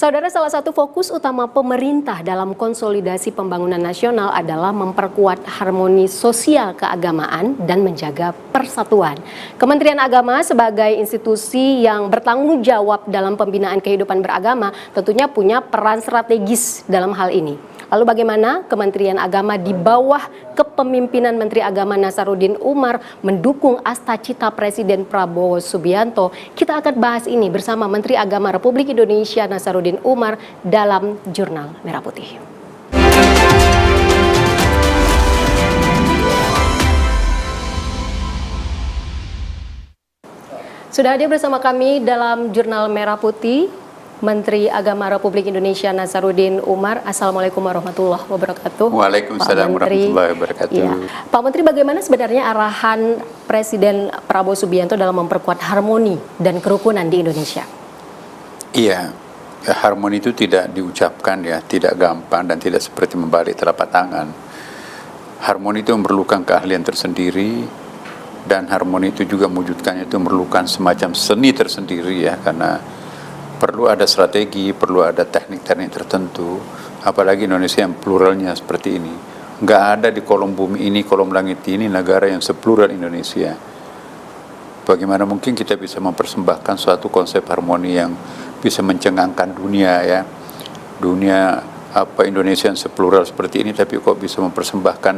Saudara, salah satu fokus utama pemerintah dalam konsolidasi pembangunan nasional adalah memperkuat harmoni sosial keagamaan dan menjaga persatuan. Kementerian Agama sebagai institusi yang bertanggung jawab dalam pembinaan kehidupan beragama tentunya punya peran strategis dalam hal ini. Lalu bagaimana Kementerian Agama di bawah kepemimpinan Menteri Agama Nasaruddin Umar mendukung Astacita Presiden Prabowo Subianto? Kita akan bahas ini bersama Menteri Agama Republik Indonesia Nasaruddin Umar dalam Jurnal Merah Putih. Sudah hadir bersama kami dalam Jurnal Merah Putih Menteri Agama Republik Indonesia Nasaruddin Umar. Assalamualaikum warahmatullahi wabarakatuh. Waalaikumsalam warahmatullahi wabarakatuh. Ya. Pak Menteri, bagaimana sebenarnya arahan Presiden Prabowo Subianto dalam memperkuat harmoni dan kerukunan di Indonesia? Iya, harmoni itu tidak diucapkan ya, tidak gampang dan tidak seperti membalik telapak tangan. Harmoni itu memerlukan keahlian tersendiri, dan harmoni itu juga mewujudkannya itu memerlukan semacam seni tersendiri ya, karena perlu ada strategi, perlu ada teknik-teknik tertentu, apalagi Indonesia yang pluralnya seperti ini. Nggak ada di kolom bumi ini, kolom langit ini, negara yang seplural Indonesia. Bagaimana mungkin kita bisa mempersembahkan suatu konsep harmoni yang bisa mencengangkan dunia ya. Dunia Indonesia yang seplural seperti ini, tapi kok bisa mempersembahkan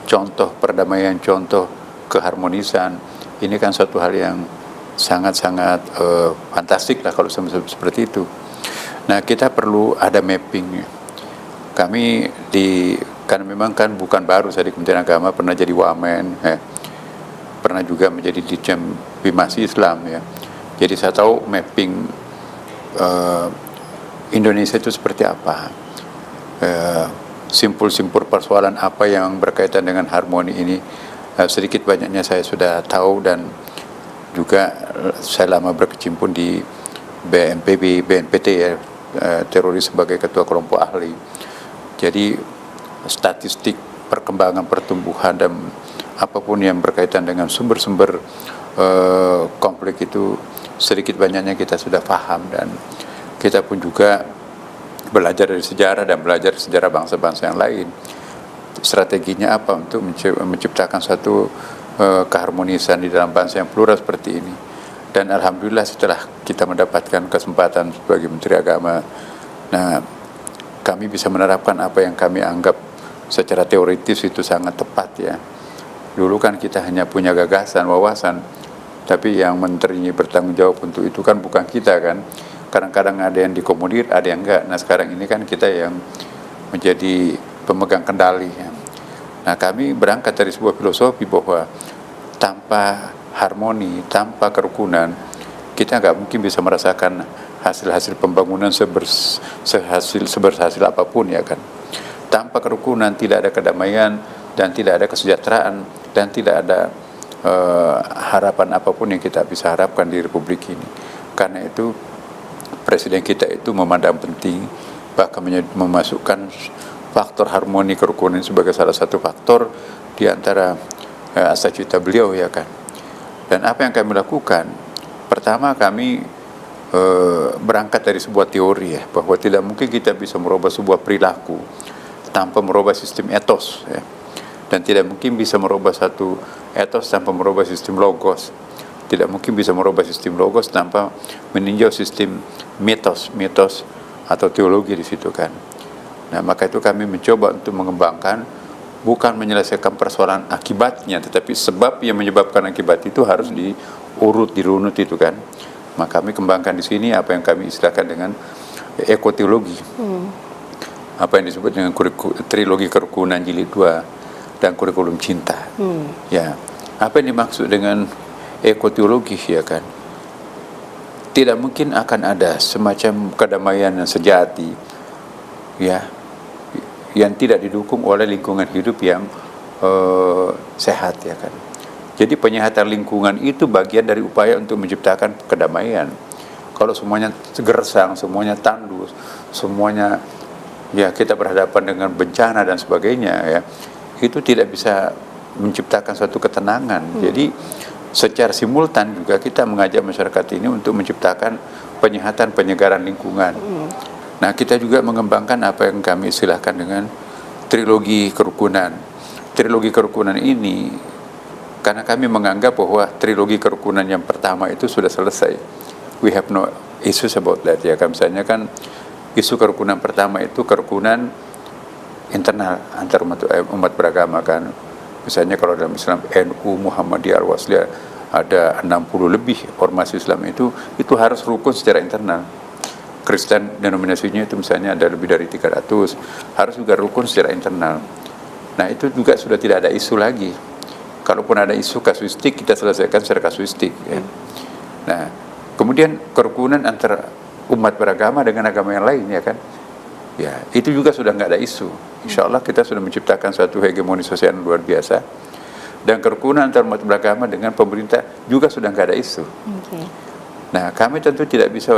contoh perdamaian, contoh keharmonisan. Ini kan suatu hal yang sangat-sangat fantastik lah kalau seperti itu. Nah, kita perlu ada mapping. Kami karena memang kan bukan baru saya di Kementerian Agama, pernah jadi wamen, pernah juga menjadi Ditjen Bimasi Islam ya. Jadi saya tahu mapping Indonesia itu seperti apa, simpul-simpul persoalan apa yang berkaitan dengan harmoni ini. Sedikit banyaknya saya sudah tahu, dan juga saya lama berkecimpung di BNPT ya, teroris sebagai ketua kelompok ahli. Jadi statistik perkembangan pertumbuhan dan apapun yang berkaitan dengan sumber-sumber konflik itu sedikit banyaknya kita sudah paham, dan kita pun juga belajar dari sejarah dan belajar sejarah bangsa-bangsa yang lain. Strateginya apa untuk menciptakan suatu keharmonisan di dalam bangsa yang plural seperti ini. Dan alhamdulillah setelah kita mendapatkan kesempatan sebagai Menteri Agama, nah kami bisa menerapkan apa yang kami anggap secara teoritis itu sangat tepat ya. Dulu kan kita hanya punya gagasan, wawasan, tapi yang menterinya bertanggung jawab untuk itu kan bukan kita kan. Kadang-kadang ada yang dikomodir, ada yang enggak. Nah sekarang ini kan kita yang menjadi pemegang kendali ya. Nah, kami berangkat dari sebuah filosofi bahwa tanpa harmoni, tanpa kerukunan, kita nggak mungkin bisa merasakan hasil-hasil pembangunan seberhasil apapun ya kan. Tanpa kerukunan tidak ada kedamaian, dan tidak ada kesejahteraan, dan tidak ada harapan apapun yang kita bisa harapkan di Republik ini. Karena itu Presiden kita itu memandang penting, bahkan memasukkan faktor harmoni kerukunan sebagai salah satu faktor di antara astacita beliau ya kan. Dan apa yang kami lakukan? Pertama, kami berangkat dari sebuah teori ya, bahwa tidak mungkin kita bisa merubah sebuah perilaku tanpa merubah sistem etos ya. Dan tidak mungkin bisa merubah satu etos tanpa merubah sistem logos. Tidak mungkin bisa merubah sistem logos tanpa meninjau sistem mitos atau teologi di situ kan. Nah, maka itu kami mencoba untuk mengembangkan, bukan menyelesaikan persoalan akibatnya, tetapi sebab yang menyebabkan akibat itu harus dirunut itu kan. Maka kami kembangkan di sini apa yang kami istilahkan dengan ekoteologi. Apa yang disebut dengan trilogi kerukunan jilid 2 dan kurikulum cinta. Ya. Apa yang dimaksud dengan ekoteologi ya kan? Tidak mungkin akan ada semacam kedamaian yang sejati ya, yang tidak didukung oleh lingkungan hidup yang sehat ya kan. Jadi penyehatan lingkungan itu bagian dari upaya untuk menciptakan kedamaian. Kalau semuanya gersang, semuanya tandus, semuanya ya kita berhadapan dengan bencana dan sebagainya ya, itu tidak bisa menciptakan suatu ketenangan. Jadi secara simultan juga kita mengajak masyarakat ini untuk menciptakan penyehatan penyegaran lingkungan. Nah, kita juga mengembangkan apa yang kami istilahkan dengan trilogi kerukunan. Trilogi kerukunan ini, karena kami menganggap bahwa trilogi kerukunan yang pertama itu sudah selesai. We have no issues about that ya. Misalnya kan isu kerukunan pertama itu kerukunan internal antar umat beragama kan. Misalnya kalau dalam Islam NU, Muhammadiyah, Al-Wasliyah ada 60 lebih ormas Islam itu harus rukun secara internal. Kristen denominasinya itu misalnya ada lebih dari 300, harus juga rukun secara internal. Nah, itu juga sudah tidak ada isu lagi. Kalaupun ada isu kasuistik, kita selesaikan secara kasuistik ya. Nah, kemudian kerukunan antara umat beragama dengan agama yang lain ya kan, ya itu juga sudah nggak ada isu. Insya Allah kita sudah menciptakan suatu hegemoni sosial yang luar biasa, dan kerukunan antara umat beragama dengan pemerintah juga sudah nggak ada isu. Nah, kami tentu tidak bisa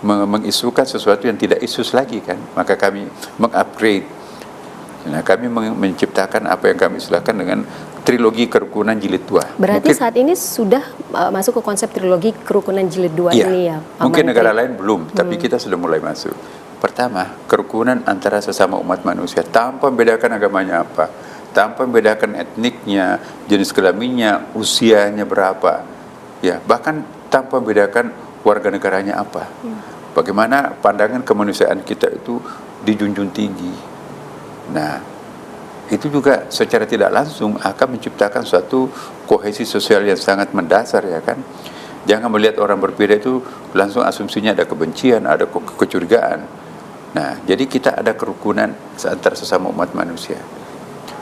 mengisukan sesuatu yang tidak isus lagi kan, maka kami mengupgrade. Nah, kami menciptakan apa yang kami istilahkan dengan trilogi kerukunan jilid 2. Berarti saat ini sudah masuk ke konsep trilogi kerukunan jilid 2 ini ya Pak mungkin Menteri? Negara lain belum, tapi kita sudah mulai masuk. Pertama, kerukunan antara sesama umat manusia tanpa membedakan agamanya apa, tanpa membedakan etniknya, jenis kelaminnya, usianya berapa, ya bahkan tanpa membedakan warga negaranya apa. Bagaimana pandangan kemanusiaan kita itu dijunjung tinggi. Nah, itu juga secara tidak langsung akan menciptakan suatu kohesi sosial yang sangat mendasar ya kan. Jangan melihat orang berbeda itu langsung asumsinya ada kebencian, ada kecurigaan. Nah, jadi kita ada kerukunan antara sesama umat manusia.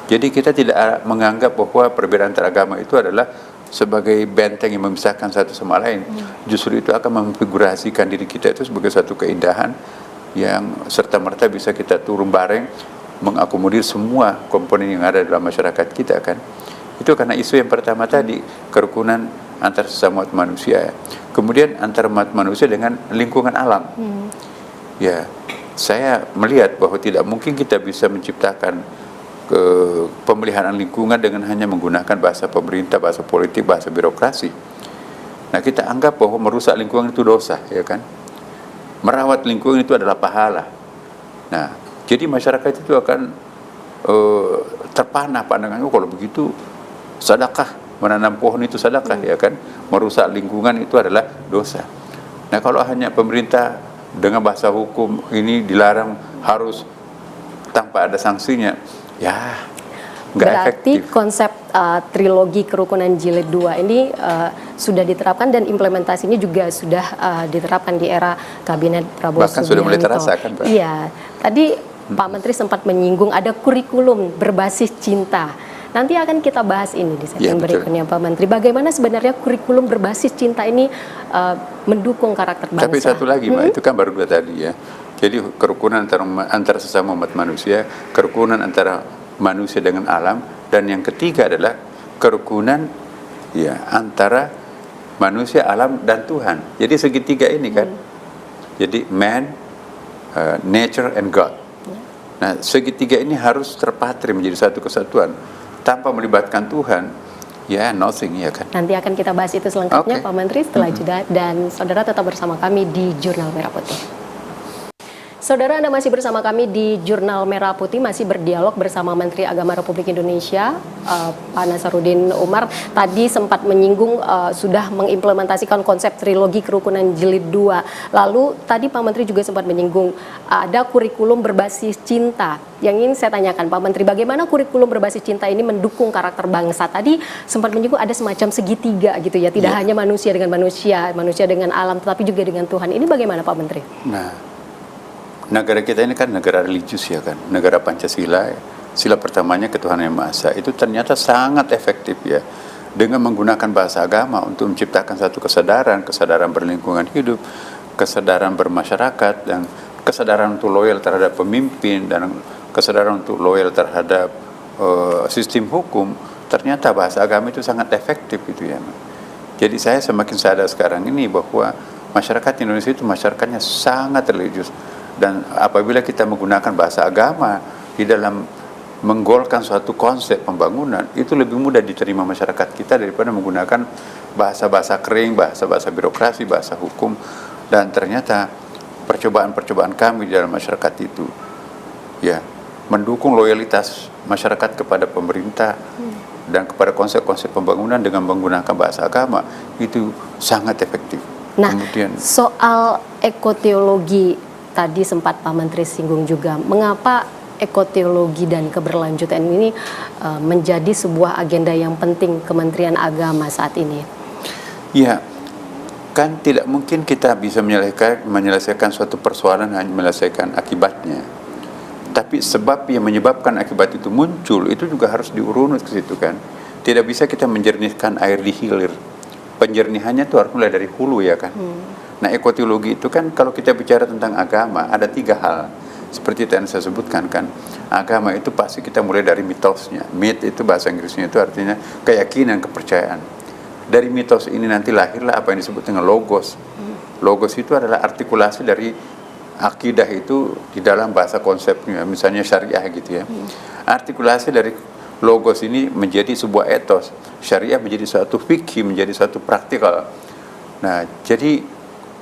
Jadi kita tidak menganggap bahwa perbedaan antar agama itu adalah sebagai benteng yang memisahkan satu sama lain. Justru itu akan memfigurasikan diri kita itu sebagai satu keindahan yang serta-merta bisa kita turun bareng, mengakomodir semua komponen yang ada dalam masyarakat kita kan. Itu karena isu yang pertama tadi, kerukunan antar sesama umat manusia. Kemudian antar umat manusia dengan lingkungan alam. Ya, saya melihat bahwa tidak mungkin kita bisa menciptakan pemeliharaan lingkungan dengan hanya menggunakan bahasa pemerintah, bahasa politik, bahasa birokrasi. Nah, kita anggap bahwa merusak lingkungan itu dosa, ya kan? Merawat lingkungan itu adalah pahala. Nah, jadi masyarakat itu akan terpana pandangannya, kalau begitu sedekah, menanam pohon itu sedekah, ya kan? Merusak lingkungan itu adalah dosa. Nah, kalau hanya pemerintah dengan bahasa hukum ini dilarang harus tanpa ada sanksinya, ya nggak efektif. Berarti konsep trilogi kerukunan jilid 2 ini sudah diterapkan dan implementasinya juga sudah diterapkan di era Kabinet Prabowo Subianto. Bahkan sudah mulai terasa kan, Pak? Iya, tadi Pak Menteri sempat menyinggung ada kurikulum berbasis cinta. Nanti akan kita bahas ini di segmen berikutnya Pak Menteri. Bagaimana sebenarnya kurikulum berbasis cinta ini mendukung karakter bangsa? Tapi satu lagi, Mbak, itu kan baru dua tadi ya. Jadi kerukunan antara sesama umat manusia, kerukunan antara manusia dengan alam, dan yang ketiga adalah kerukunan ya antara manusia, alam, dan Tuhan. Jadi segitiga ini kan. Jadi man, nature, and God. Nah, segitiga ini harus terpatri menjadi satu kesatuan. Tanpa melibatkan Tuhan, ya nothing, ya kan. Nanti akan kita bahas itu selengkapnya Pak Menteri setelah jeda, dan saudara tetap bersama kami di Jurnal Merah Putih. Saudara, Anda masih bersama kami di Jurnal Merah Putih, masih berdialog bersama Menteri Agama Republik Indonesia, Pak Nasaruddin Umar. Tadi sempat menyinggung sudah mengimplementasikan konsep trilogi kerukunan jilid 2. Lalu tadi Pak Menteri juga sempat menyinggung ada kurikulum berbasis cinta. Yang ingin saya tanyakan Pak Menteri, bagaimana kurikulum berbasis cinta ini mendukung karakter bangsa? Tadi sempat menyinggung ada semacam segitiga gitu ya, tidak hanya manusia dengan manusia, manusia dengan alam, tetapi juga dengan Tuhan. Ini bagaimana Pak Menteri? Nah, negara kita ini kan negara religius ya kan, negara Pancasila, sila pertamanya ketuhanan yang Maha Esa. Itu ternyata sangat efektif ya, dengan menggunakan bahasa agama untuk menciptakan satu kesadaran berlingkungan hidup, kesadaran bermasyarakat, dan kesadaran untuk loyal terhadap pemimpin, dan kesadaran untuk loyal terhadap sistem hukum. Ternyata bahasa agama itu sangat efektif gitu ya. Jadi saya semakin sadar sekarang ini bahwa masyarakat Indonesia itu masyarakatnya sangat religius. Dan apabila kita menggunakan bahasa agama di dalam menggolkan suatu konsep pembangunan, itu lebih mudah diterima masyarakat kita daripada menggunakan bahasa-bahasa kering, bahasa-bahasa birokrasi, bahasa hukum. Dan ternyata percobaan-percobaan kami di dalam masyarakat itu, ya, mendukung loyalitas masyarakat kepada pemerintah dan kepada konsep-konsep pembangunan dengan menggunakan bahasa agama itu sangat efektif. Nah, Kemudian soal ekoteologi tadi sempat Pak Menteri singgung juga, mengapa ekoteologi dan keberlanjutan ini menjadi sebuah agenda yang penting Kementerian Agama saat ini? ya, kan tidak mungkin kita bisa menyelesaikan suatu persoalan hanya menyelesaikan akibatnya. Tapi sebab yang menyebabkan akibat itu muncul itu juga harus diurunut ke situ kan. Tidak bisa kita menjernihkan air di hilir. Penjernihannya itu harus mulai dari hulu ya kan. Nah, ekoteologi itu kan kalau kita bicara tentang agama ada 3 hal. Seperti yang saya sebutkan kan. Agama itu pasti kita mulai dari mitosnya. Myth itu bahasa Inggrisnya itu artinya keyakinan, kepercayaan. Dari mitos ini nanti lahirlah apa yang disebut dengan logos. Logos itu adalah artikulasi dari akidah itu di dalam bahasa konsepnya, misalnya syariah gitu ya. Artikulasi dari logos ini menjadi sebuah etos. Syariah menjadi suatu fikih, menjadi suatu praktikal. Nah, jadi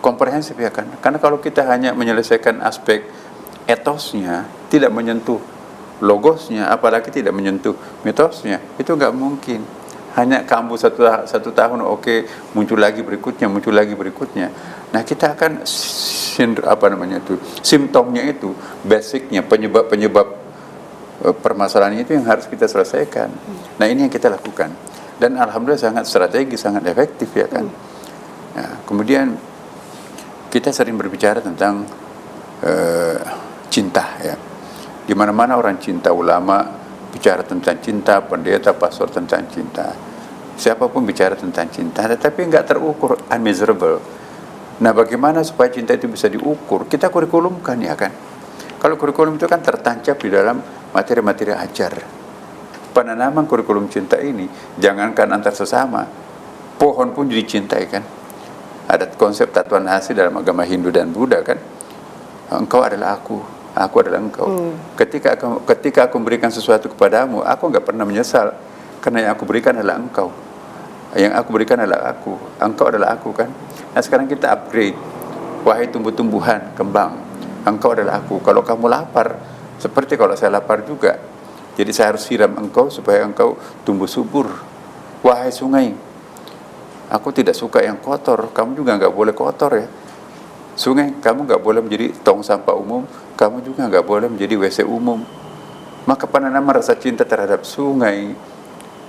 komprehensif ya kan. Karena kalau kita hanya menyelesaikan aspek etosnya, tidak menyentuh logosnya, apalagi tidak menyentuh mitosnya, itu nggak mungkin. Hanya kambuh satu tahun, oke, muncul lagi berikutnya. Nah, kita akan simptomnya itu, basicnya, penyebab permasalahan itu yang harus kita selesaikan. Nah, ini yang kita lakukan. Dan alhamdulillah sangat strategis, sangat efektif ya kan. Nah, kemudian kita sering berbicara tentang cinta ya. Di mana-mana orang cinta, ulama bicara tentang cinta, pendeta, pastor tentang cinta. Siapapun bicara tentang cinta, tetapi nggak terukur, unmeasurable. Nah, bagaimana supaya cinta itu bisa diukur? Kita kurikulumkan ya kan. Kalau kurikulum itu kan tertancap di dalam materi-materi ajar. Penanaman kurikulum cinta ini, jangankan antar sesama, pohon pun dicintai kan. Ada konsep tatuan hasi dalam agama Hindu dan Buddha kan. Engkau adalah aku adalah engkau. Ketika aku memberikan sesuatu kepadamu, aku enggak pernah menyesal, karena yang aku berikan adalah engkau. Yang aku berikan adalah aku, engkau adalah aku kan. Nah, sekarang kita upgrade. Wahai tumbuh-tumbuhan, kembang, engkau adalah aku. Kalau kamu lapar, seperti kalau saya lapar juga. Jadi saya harus siram engkau supaya engkau tumbuh subur. Wahai sungai, aku tidak suka yang kotor, kamu juga enggak boleh kotor ya. Sungai, kamu nggak boleh menjadi tong sampah umum, kamu juga nggak boleh menjadi WC umum. Maka penanaman rasa cinta terhadap sungai,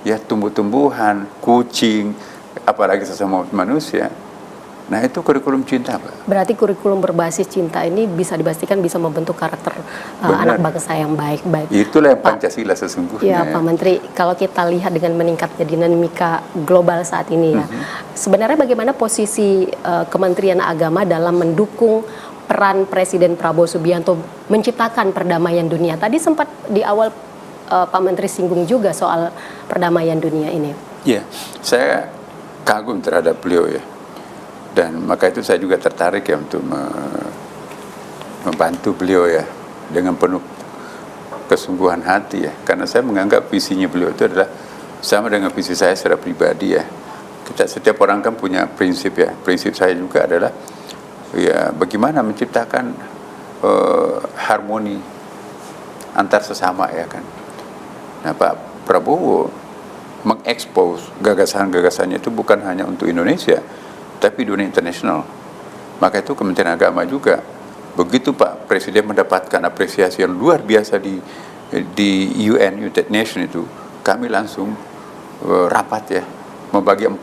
ya tumbuh-tumbuhan, kucing, apalagi sesama manusia. Nah, itu kurikulum cinta, Pak. Berarti kurikulum berbasis cinta ini bisa dipastikan bisa membentuk karakter anak bangsa yang baik. Itulah yang Pancasila sesungguhnya. Ya, Pak Menteri, kalau kita lihat dengan meningkatnya dinamika global saat ini ya, sebenarnya bagaimana posisi Kementerian Agama dalam mendukung peran Presiden Prabowo Subianto menciptakan perdamaian dunia? Tadi sempat di awal Pak Menteri singgung juga soal perdamaian dunia ini. Ya, saya kagum terhadap beliau ya. Dan maka itu saya juga tertarik ya untuk membantu beliau ya dengan penuh kesungguhan hati ya. Karena saya menganggap visinya beliau itu adalah sama dengan visi saya secara pribadi ya. Setiap orang kan punya prinsip ya. Prinsip saya juga adalah ya bagaimana menciptakan harmoni antar sesama ya kan. Nah, Pak Prabowo mengekspos gagasan-gagasannya itu bukan hanya untuk Indonesia, tapi dunia internasional. Maka itu Kementerian Agama juga, begitu Pak Presiden mendapatkan apresiasi yang luar biasa di UN, United Nations itu, kami langsung rapat ya, membagi 4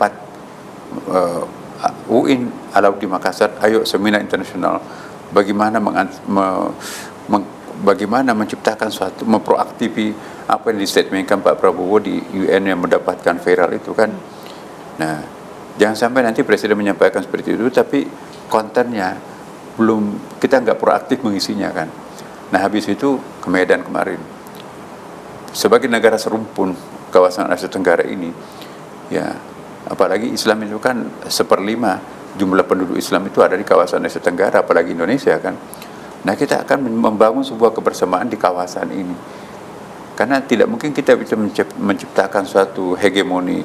UIN Alauddin Makassar, ayo seminar internasional, bagaimana menciptakan suatu, memproaktifi apa yang distatementkan Pak Prabowo di UN yang mendapatkan viral itu kan. Nah, jangan sampai nanti Presiden menyampaikan seperti itu, tapi kontennya belum, kita nggak proaktif mengisinya kan. Nah, habis itu ke Medan kemarin. Sebagai negara serumpun kawasan Asia Tenggara ini, ya, apalagi Islam itu kan 1/5 jumlah penduduk Islam itu ada di kawasan Asia Tenggara, apalagi Indonesia kan. Nah, kita akan membangun sebuah kebersamaan di kawasan ini. Karena tidak mungkin kita bisa menciptakan suatu hegemoni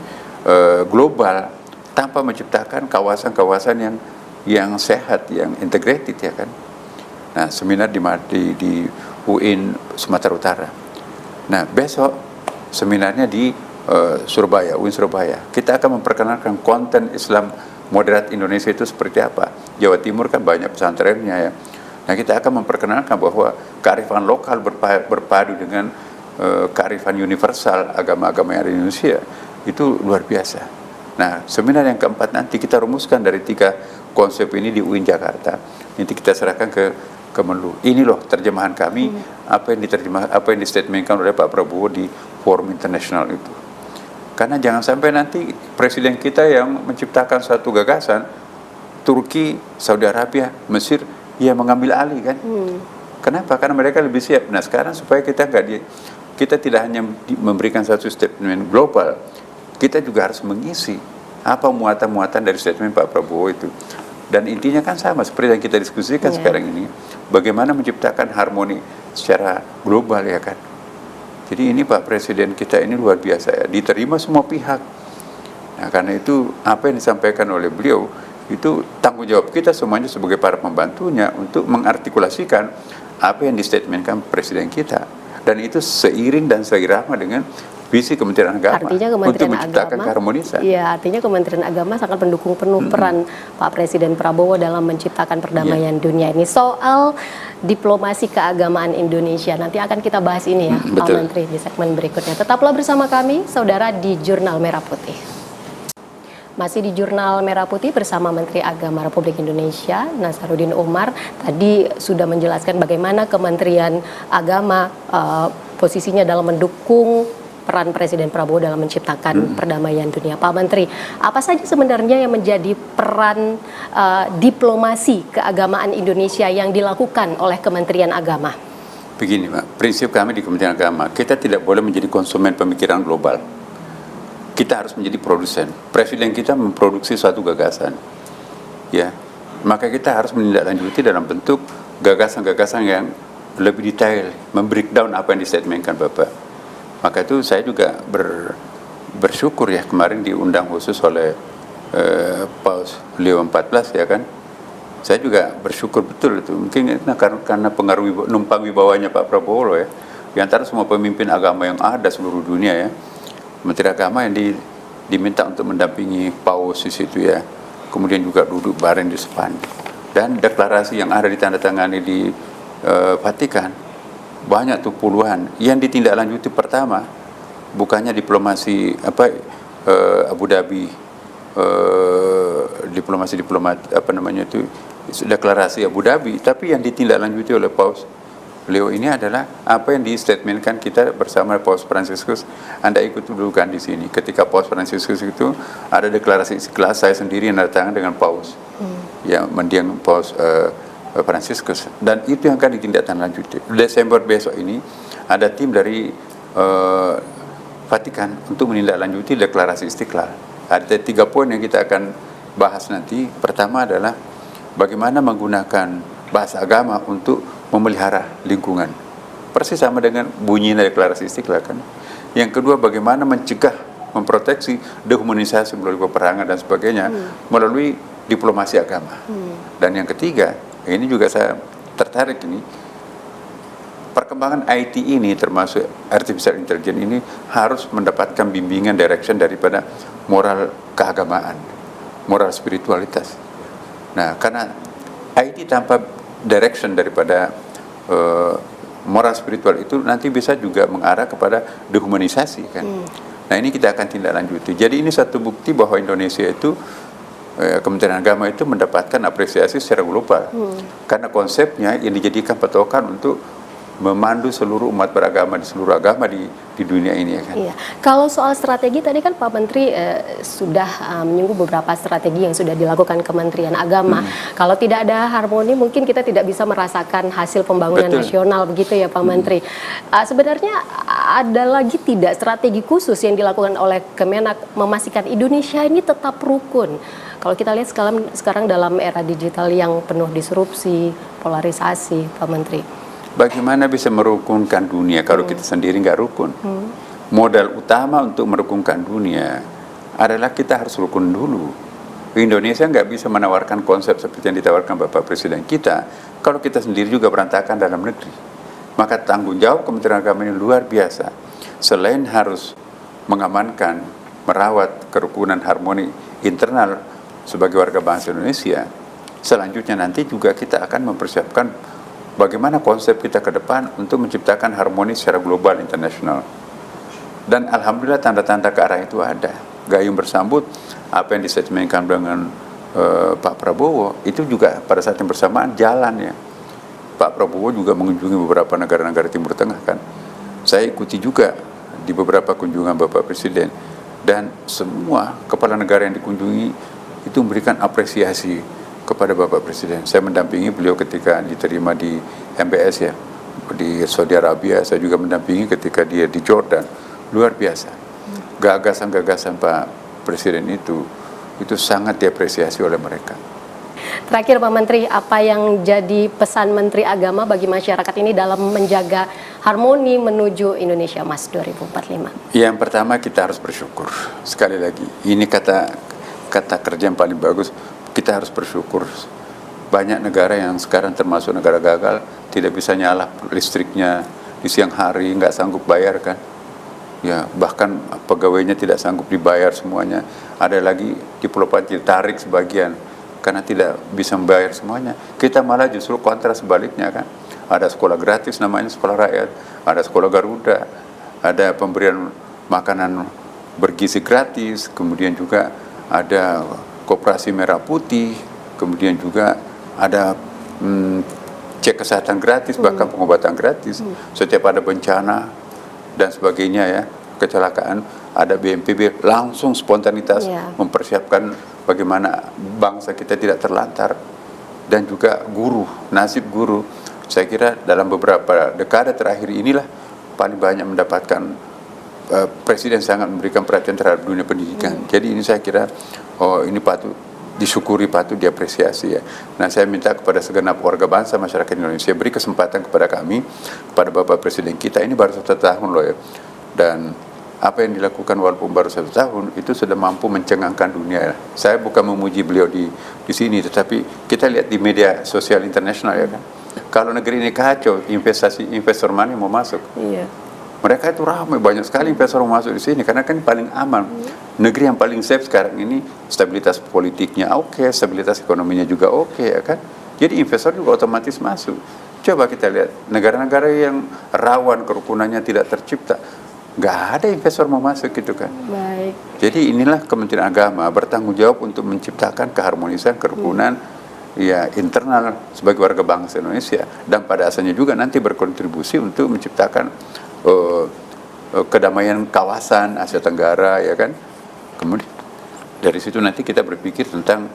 global tanpa menciptakan kawasan-kawasan yang sehat, yang integrated ya kan. Nah, seminar di UIN Sumatera Utara. Nah, besok seminarnya di Surabaya, UIN Surabaya. Kita akan memperkenalkan konten Islam moderat Indonesia itu seperti apa. Jawa Timur kan banyak pesantrennya ya. Nah, kita akan memperkenalkan bahwa kearifan lokal berpadu dengan kearifan universal agama-agama yang ada di Indonesia itu luar biasa. Nah, seminar yang keempat nanti kita rumuskan dari 3 konsep ini di UIN Jakarta. Nanti kita serahkan ke Kemenlu. Ini loh terjemahan kami, apa yang distatementkan oleh Pak Prabowo di forum internasional itu. Karena jangan sampai nanti presiden kita yang menciptakan satu gagasan, Turki, Saudi Arabia, Mesir, ya mengambil alih kan. Kenapa? Karena mereka lebih siap. Nah, sekarang supaya kita tidak hanya memberikan satu statement global, kita juga harus mengisi apa muatan-muatan dari statement Pak Prabowo itu. Dan intinya kan sama seperti yang kita diskusikan sekarang ini, bagaimana menciptakan harmoni secara global ya kan. Jadi ini Pak Presiden kita ini luar biasa ya, diterima semua pihak. Nah, karena itu apa yang disampaikan oleh beliau itu tanggung jawab kita semuanya sebagai para pembantunya untuk mengartikulasikan apa yang distatementkan Presiden kita. Dan itu seiring dan seirama dengan visi Kementerian Agama untuk menciptakan keharmonisan. Iya, artinya Kementerian Agama sangat mendukung penuh peran Pak Presiden Prabowo dalam menciptakan perdamaian dunia ini. Soal diplomasi keagamaan Indonesia, nanti akan kita bahas ini ya, Pak Menteri, di segmen berikutnya. Tetaplah bersama kami, saudara, di Jurnal Merah Putih. Masih di Jurnal Merah Putih bersama Menteri Agama Republik Indonesia, Nasaruddin Umar. Tadi sudah menjelaskan bagaimana Kementerian Agama posisinya dalam mendukung peran Presiden Prabowo dalam menciptakan perdamaian dunia. Pak Menteri, apa saja sebenarnya yang menjadi peran diplomasi keagamaan Indonesia yang dilakukan oleh Kementerian Agama? Begini Pak, prinsip kami di Kementerian Agama, kita tidak boleh menjadi konsumen pemikiran global. Kita harus menjadi produsen. Presiden kita memproduksi suatu gagasan, ya, maka kita harus menindaklanjuti dalam bentuk gagasan-gagasan yang lebih detail, membreakdown apa yang distatementkan Bapak. Maka itu saya juga bersyukur ya, kemarin diundang khusus oleh Paus Leo XIV ya kan. Saya juga bersyukur betul itu. Mungkin karena pengaruh numpang wibawanya Pak Prabowo ya. Di antara semua pemimpin agama yang ada seluruh dunia ya, Menteri Agama yang diminta untuk mendampingi Paus di situ ya. Kemudian juga duduk bareng di depan. Dan deklarasi yang ada ditandatangani di Vatikan banyak tuh puluhan yang ditindaklanjuti. Pertama bukannya diplomasi Abu Dhabi, diplomat apa namanya itu, deklarasi Abu Dhabi, tapi yang ditindaklanjuti oleh Paus Leo ini adalah apa yang distatementkan kita bersama Paus Fransiskus. Anda ikut dulu kan di sini ketika Paus Fransiskus itu ada deklarasi Istiqlal, saya sendiri yang datang dengan Paus yang mendiang Paus Fransiskus, dan itu yang akan ditindaklanjuti. Desember besok ini ada tim dari Vatikan untuk menindaklanjuti deklarasi Istiqlal. Ada 3 poin yang kita akan bahas nanti. Pertama adalah bagaimana menggunakan bahasa agama untuk memelihara lingkungan, persis sama dengan bunyinya deklarasi Istiqlal kan. Yang kedua, bagaimana mencegah, memproteksi dehumanisasi melalui peperangan dan sebagainya melalui diplomasi agama. Dan yang ketiga, ini juga saya tertarik ini, perkembangan IT ini termasuk artificial intelligence ini harus mendapatkan bimbingan direction daripada moral keagamaan, moral spiritualitas. Nah, karena IT tanpa direction daripada moral spiritual itu nanti bisa juga mengarah kepada dehumanisasi kan. Nah, ini kita akan tindak lanjuti. Jadi ini satu bukti bahwa Indonesia itu Kementerian Agama itu mendapatkan apresiasi secara global karena konsepnya yang dijadikan patokan untuk memandu seluruh umat beragama di seluruh agama di dunia ini ya kan. Iya. Kalau soal strategi tadi kan Pak Menteri sudah menyinggung beberapa strategi yang sudah dilakukan Kementerian Agama. Kalau tidak ada harmoni mungkin kita tidak bisa merasakan hasil pembangunan nasional begitu ya Pak Menteri. Sebenarnya ada lagi tidak strategi khusus yang dilakukan oleh Kemenak memastikan Indonesia ini tetap rukun? Kalau kita lihat sekarang dalam era digital yang penuh disrupsi, polarisasi, Pak Menteri. Bagaimana bisa merukunkan dunia kalau kita sendiri nggak rukun? Modal utama untuk merukunkan dunia adalah kita harus rukun dulu. Indonesia nggak bisa menawarkan konsep seperti yang ditawarkan Bapak Presiden kita kalau kita sendiri juga berantakan dalam negeri. Maka tanggung jawab Kementerian Agama ini luar biasa. Selain harus mengamankan, merawat kerukunan harmoni internal sebagai warga bangsa Indonesia, selanjutnya nanti juga kita akan mempersiapkan bagaimana konsep kita ke depan untuk menciptakan harmoni secara global internasional. Dan alhamdulillah tanda-tanda ke arah itu ada. Gayung bersambut apa yang distatementkan dengan Pak Prabowo itu juga pada saat yang bersamaan jalan ya. Pak Prabowo juga mengunjungi beberapa negara-negara Timur Tengah kan. Saya ikuti juga di beberapa kunjungan Bapak Presiden, dan semua kepala negara yang dikunjungi itu memberikan apresiasi kepada Bapak Presiden. Saya mendampingi beliau ketika diterima di MBS ya, di Saudi Arabia. Saya juga mendampingi ketika dia di Jordan. Luar biasa. Gagasan-gagasan Pak Presiden itu sangat diapresiasi oleh mereka. Terakhir Pak Menteri, apa yang jadi pesan Menteri Agama bagi masyarakat ini dalam menjaga harmoni menuju Indonesia Emas 2045? Yang pertama kita harus bersyukur. Sekali lagi, ini kata kerja yang paling bagus, kita harus bersyukur. Banyak negara yang sekarang termasuk negara gagal tidak bisa nyala listriknya di siang hari, nggak sanggup bayar kan. Ya, bahkan pegawainya tidak sanggup dibayar semuanya. Ada lagi di Pulau Panci tarik sebagian karena tidak bisa membayar semuanya. Kita malah justru kontra sebaliknya kan. Ada sekolah gratis namanya sekolah rakyat, ada sekolah Garuda, ada pemberian makanan bergizi gratis, kemudian juga ada koperasi merah putih, kemudian juga ada cek kesehatan gratis, bahkan pengobatan gratis. Setiap ada bencana dan sebagainya ya, kecelakaan, ada BNPB langsung spontanitas mempersiapkan bagaimana bangsa kita tidak terlantar. Dan juga guru, nasib guru, saya kira dalam beberapa dekade terakhir inilah paling banyak mendapatkan, Presiden sangat memberikan perhatian terhadap dunia pendidikan. Jadi ini saya kira ini patut disyukuri, patut diapresiasi ya. Nah, saya minta kepada segenap warga bangsa masyarakat Indonesia beri kesempatan kepada kami, kepada Bapak Presiden kita, ini baru 1 tahun loh ya. Dan apa yang dilakukan walaupun baru 1 tahun itu sudah mampu mencengangkan dunia. Saya bukan memuji beliau di sini, tetapi kita lihat di media sosial internasional ya kan. Kalau negeri ini kacau, investor mana yang mau masuk? Iya. Mereka itu ramai, banyak sekali investor mau masuk di sini karena kan paling aman. Negeri yang paling safe sekarang ini stabilitas politiknya oke, stabilitas ekonominya juga oke ya kan. Jadi investor juga otomatis masuk. Coba kita lihat negara-negara yang rawan kerukunannya tidak tercipta, nggak ada investor mau masuk gitu kan. Baik. Jadi inilah Kementerian Agama bertanggung jawab untuk menciptakan keharmonisan, kerukunan ya internal sebagai warga bangsa Indonesia, dan pada asalnya juga nanti berkontribusi untuk menciptakan kedamaian kawasan Asia Tenggara ya kan. Kemudian dari situ nanti kita berpikir tentang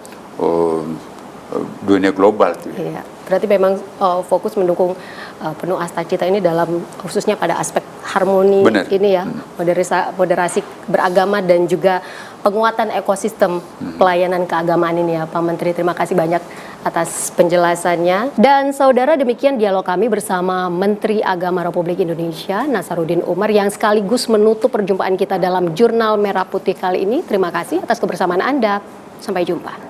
dunia global tuh. Iya. Berarti memang fokus mendukung penuh astagita ini dalam khususnya pada aspek harmoni. Bener. Ini ya, moderasi beragama dan juga penguatan ekosistem pelayanan keagamaan ini ya Pak Menteri. Terima kasih banyak atas penjelasannya. Dan saudara, demikian dialog kami bersama Menteri Agama Republik Indonesia Nasaruddin Umar yang sekaligus menutup perjumpaan kita dalam Jurnal Merah Putih kali ini. Terima kasih atas kebersamaan Anda. Sampai jumpa.